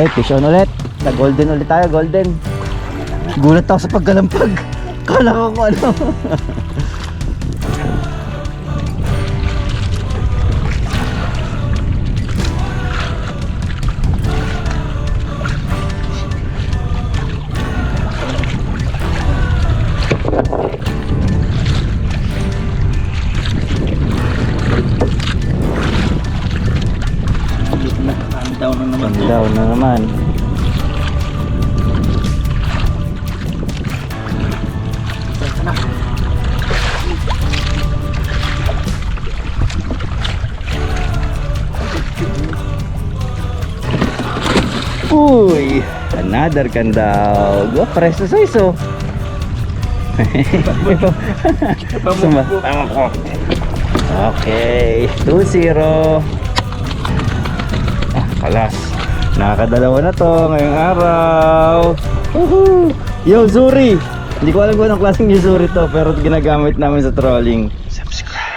Okay, fish on ulit. Na golden ulit tayo, golden. Gulat ako sa paggalampag. Kala ko kung ano. Down na naman. Uy, another kandawg. Oh, presto size oh. Okay, 2-0. Kalas. Nakakadalawa na to ngayong araw. Woohoo! Yo, Zuri! Hindi ko alam kung anong klaseng Zuri to, pero ginagamit namin sa trolling. Subscribe.